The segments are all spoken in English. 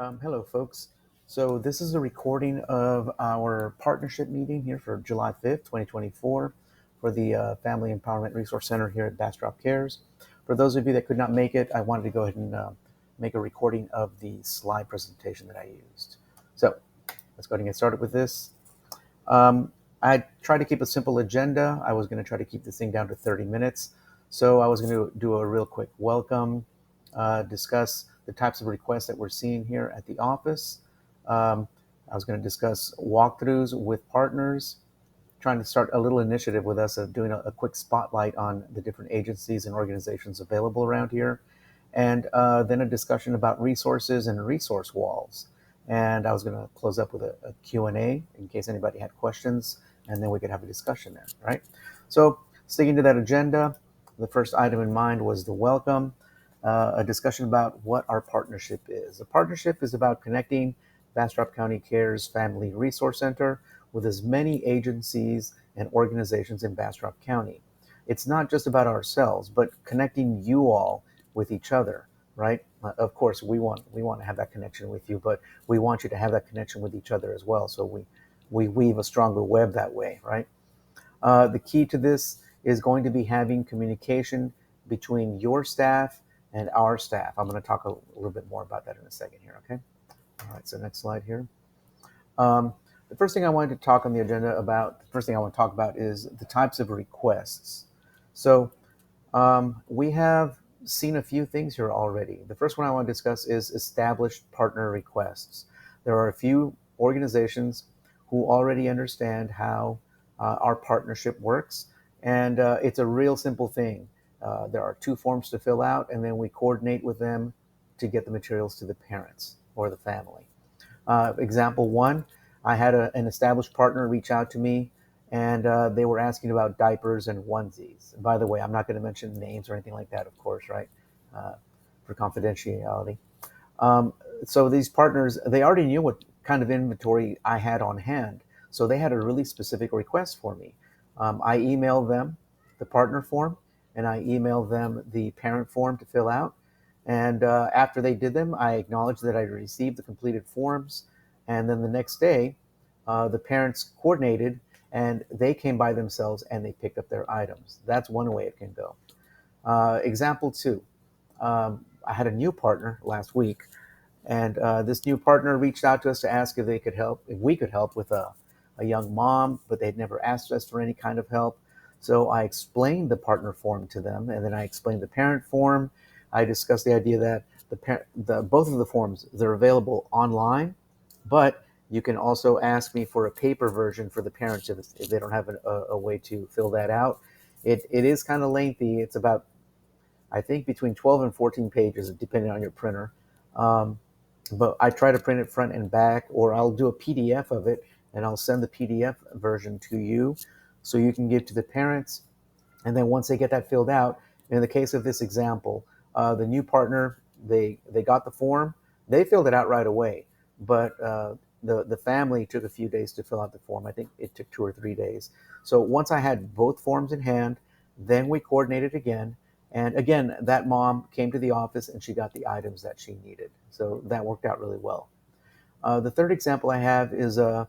Hello, folks. So, this is a recording of our partnership meeting here for July 5th, 2024, for the Family Empowerment Resource Center here at Bastrop Cares. For those of you that could not make it, I wanted to go ahead and make a recording of the slide presentation that I used. So, let's go ahead and get started with this. I tried to keep a simple agenda. I was going to try to keep this thing down to 30 minutes. So I was going to do a real quick welcome, discuss the types of requests that we're seeing here at the office. I was going to discuss walkthroughs with partners, trying to start a little initiative with us of doing a quick spotlight on the different agencies and organizations available around here, and then a discussion about resources and resource walls. And I was going to close up with a Q&A in case anybody had questions, and then we could have a discussion there, right? So sticking to that agenda, the first item in mind was the welcome, a discussion about what our partnership is. A partnership is about connecting Bastrop County Cares Family Resource Center with as many agencies and organizations in Bastrop County. It's not just about ourselves, but connecting you all with each other, right? Of course, we want to have that connection with you, but we want you to have that connection with each other as well. So we weave a stronger web that way, right? The key to this is going to be having communication between your staff and our staff. I'm going to talk a little bit more about that in a second here, okay? All right, so next slide here. The first thing I wanted to talk on the agenda about, the first thing I want to talk about is the types of requests. So we have seen a few things here already. The first one I want to discuss is established partner requests. There are a few organizations who already understand how our partnership works, and it's a real simple thing. There are two forms to fill out, and then we coordinate with them to get the materials to the parents or the family. Example one, I had an established partner reach out to me, and they were asking about diapers and onesies. And by the way, I'm not going to mention names or anything like that, of course, right? Uh, for confidentiality. So these partners, they already knew what kind of inventory I had on hand. So they had a really specific request for me. I emailed them the partner form, and I emailed them the parent form to fill out. And after they did them, I acknowledged that I received the completed forms. And then the next day, the parents coordinated and they came by themselves and they picked up their items. That's one way it can go. Example two, I had a new partner last week, and this new partner reached out to us to ask if they could help, if we could help with a young mom, but they'd never asked us for any kind of help. So I explained the partner form to them, and then I explained the parent form. I discussed the idea that both of the forms, they're available online, but you can also ask me for a paper version for the parents if they don't have a way to fill that out. It is kind of lengthy. It's about, I think, between 12 and 14 pages, depending on your printer. Um, but I try to print it front and back, or I'll do a PDF of it and I'll send the PDF version to you so you can give to the parents. And then once they get that filled out, in the case of this example, the new partner, they got the form, they filled it out right away, but the family took a few days to fill out the form. I think it took 2 or 3 days. So once I had both forms in hand, then we coordinated again. And again, that mom came to the office and she got the items that she needed. So that worked out really well. The third example I have is a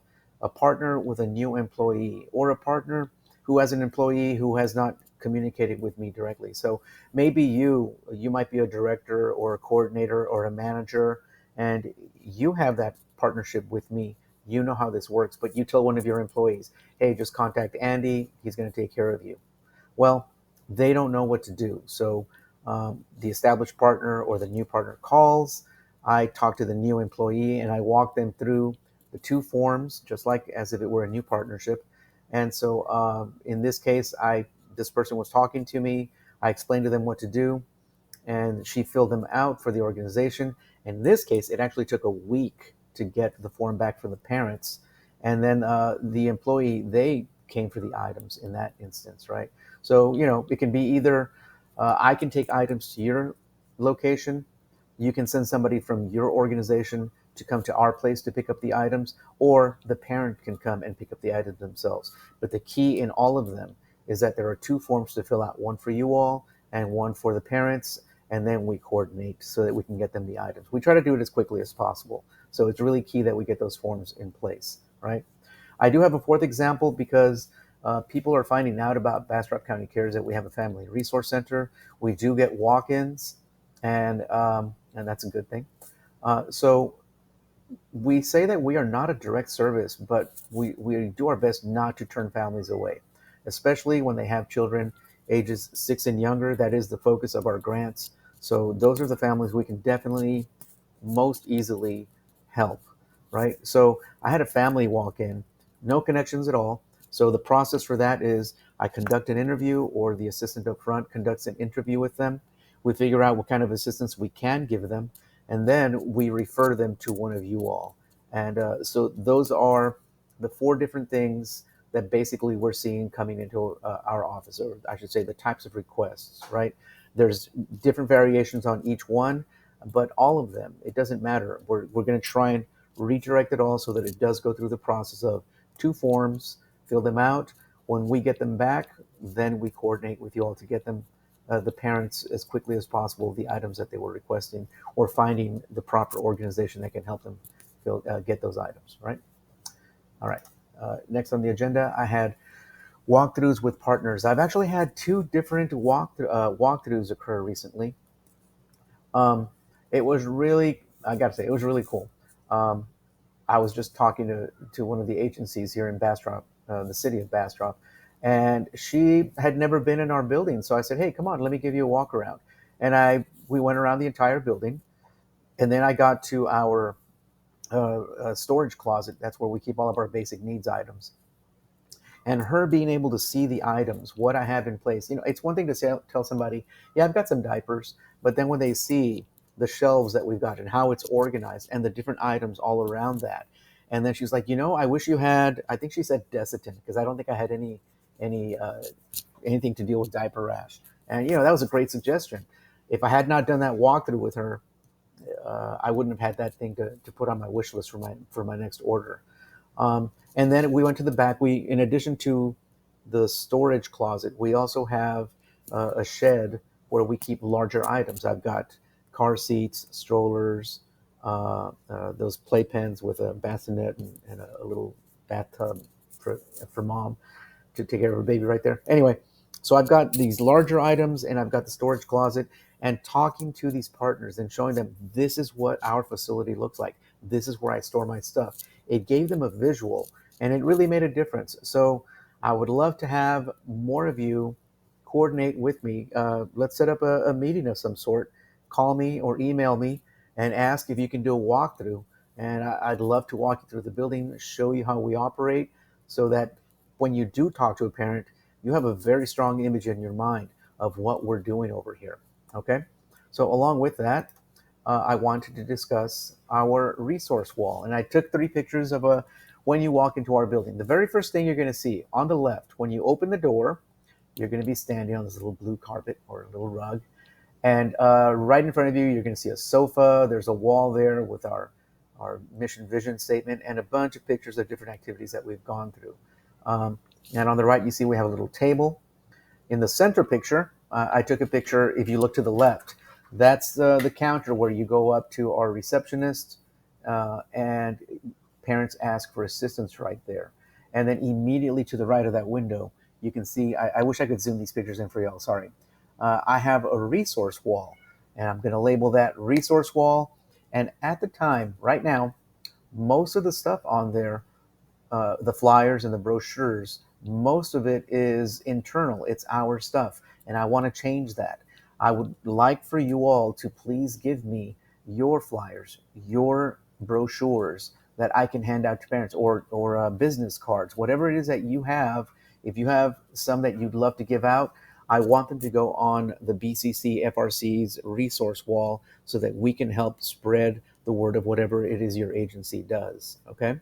partner with a new employee, or a partner who has an employee who has not communicated with me directly. So maybe you might be a director or a coordinator or a manager, and you have that partnership with me. You know how this works, but you tell one of your employees, hey, just contact Andy, he's going to take care of you. Well, they don't know what to do. So the established partner or the new partner calls. I talk to the new employee and I walk them through the two forms, just like as if it were a new partnership. And so in this case, this person was talking to me. I explained to them what to do, and she filled them out for the organization. In this case, it actually took a week to get the form back from the parents. And then the employee, they came for the items in that instance, right? So, it can be either I can take items to your location, you can send somebody from your organization to come to our place to pick up the items, or the parent can come and pick up the items themselves. But the key in all of them is that there are two forms to fill out, one for you all and one for the parents. and then we coordinate so that we can get them the items. We try to do it as quickly as possible. So it's really key that we get those forms in place, right? I do have a fourth example because people are finding out about Bastrop County Cares that we have a family resource center. We do get walk-ins, and that's a good thing. So we say that we are not a direct service, but we do our best not to turn families away, especially when they have children ages 6 and younger. That is the focus of our grants. So those are the families we can definitely most easily help, right? So I had a family walk in, no connections at all. So the process for that is I conduct an interview, or the assistant up front conducts an interview with them. We figure out what kind of assistance we can give them, and then we refer them to one of you all. And so those are the four different things that basically we're seeing coming into our office, or I should say the types of requests, right? There's different variations on each one, but all of them, it doesn't matter. We're going to try and redirect it all so that it does go through the process of two forms, fill them out. When we get them back, then we coordinate with you all to get them, the parents, as quickly as possible, the items that they were requesting, or finding the proper organization that can help them get those items, right? All right. Next on the agenda, I had walkthroughs with partners. I've actually had two different walkthroughs occur recently. Um, it was really, I got to say, it was really cool. Um, I was just talking to one of the agencies here in Bastrop, the city of Bastrop, and she had never been in our building. So I said, "Hey, come on, let me give you a walk around." And we went around the entire building, and then I got to our storage closet. That's where we keep all of our basic needs items. And her being able to see the items, what I have in place. It's one thing to tell somebody, "Yeah, I've got some diapers," but then when they see the shelves that we've got and how it's organized and the different items all around that, and then she's like, "I wish you had," I think she said Desitin, because I don't think I had any anything to deal with diaper rash. And that was a great suggestion. If I had not done that walkthrough with her, I wouldn't have had that thing to put on my wish list for my next order. And then we went to the back. In addition to the storage closet, we also have a shed where we keep larger items. I've got car seats, strollers, those playpens with a bassinet and a little bathtub for mom to take care of her baby right there. Anyway, so I've got these larger items, and I've got the storage closet, and talking to these partners and showing them, this is what our facility looks like. This is where I store my stuff. It gave them a visual, and it really made a difference. So I would love to have more of you coordinate with me. Let's set up a meeting of some sort. Call me or email me and ask if you can do a walkthrough. And I'd love to walk you through the building, show you how we operate, so that when you do talk to a parent, you have a very strong image in your mind of what we're doing over here. Okay? So, along with that, I wanted to discuss our resource wall. And I took 3 pictures of when you walk into our building. The very first thing you're going to see on the left, when you open the door, you're going to be standing on this little blue carpet or a little rug. And right in front of you, you're going to see a sofa. There's a wall there with our mission vision statement and a bunch of pictures of different activities that we've gone through. Um, and on the right, you see we have a little table. In the center picture, I took a picture. If you look to the left, that's the counter where you go up to our receptionist, and parents ask for assistance right there. And then immediately to the right of that window, you can see, I wish I could zoom these pictures in for y'all, sorry. I have a resource wall, and I'm going to label that resource wall. And at the time, right now, most of the stuff on there, the flyers and the brochures, most of it is internal. It's our stuff, and I want to change that. I would like for you all to please give me your flyers, your brochures that I can hand out to parents, or business cards, whatever it is that you have. If you have some that you'd love to give out, I want them to go on the BCC FRC's resource wall so that we can help spread the word of whatever it is your agency does. Okay.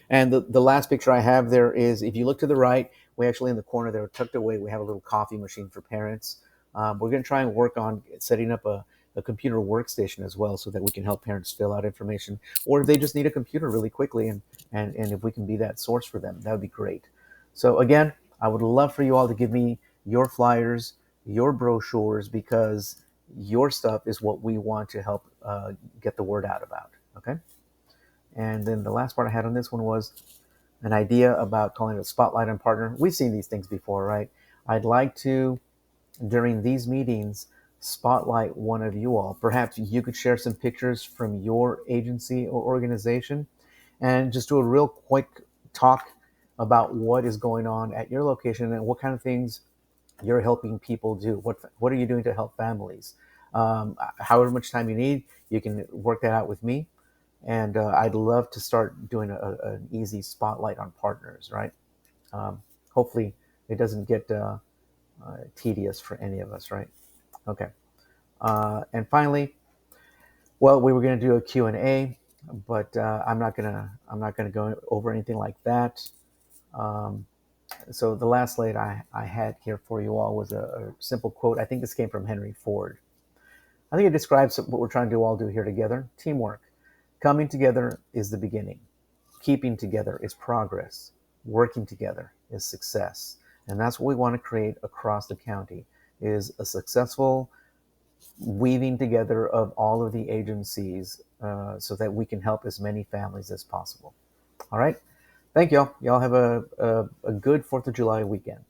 And the last picture I have there is, if you look to the right, we actually, in the corner there, tucked away, we have a little coffee machine for parents. We're going to try and work on setting up a computer workstation as well, so that we can help parents fill out information, or if they just need a computer really quickly, and if we can be that source for them, that would be great. So again, I would love for you all to give me your flyers, your brochures, because Your stuff is what we want to help get the word out about. Okay. And then the last part I had on this one was an idea about calling it a spotlight on partner. We've seen these things before, right? I'd like to, during these meetings, spotlight one of you all. Perhaps you could share some pictures from your agency or organization and just do a real quick talk about what is going on at your location and what kind of things you're helping people do. What are you doing to help families? However much time you need, you can work that out with me. And I'd love to start doing an easy spotlight on partners, right? Um, Hopefully, it doesn't get tedious for any of us, right? Okay. And finally, well, we were going to do a Q&A, but I'm not gonna go over anything like that. Um, so the last slide I had here for you all was a simple quote. I think this came from Henry Ford. I think it describes what we're trying to all do here together. Teamwork. Coming together is the beginning. Keeping together is progress. Working together is success. And that's what we want to create across the county is a successful weaving together of all of the agencies so that we can help as many families as possible. All right. Thank y'all. Y'all have a good 4th of July weekend.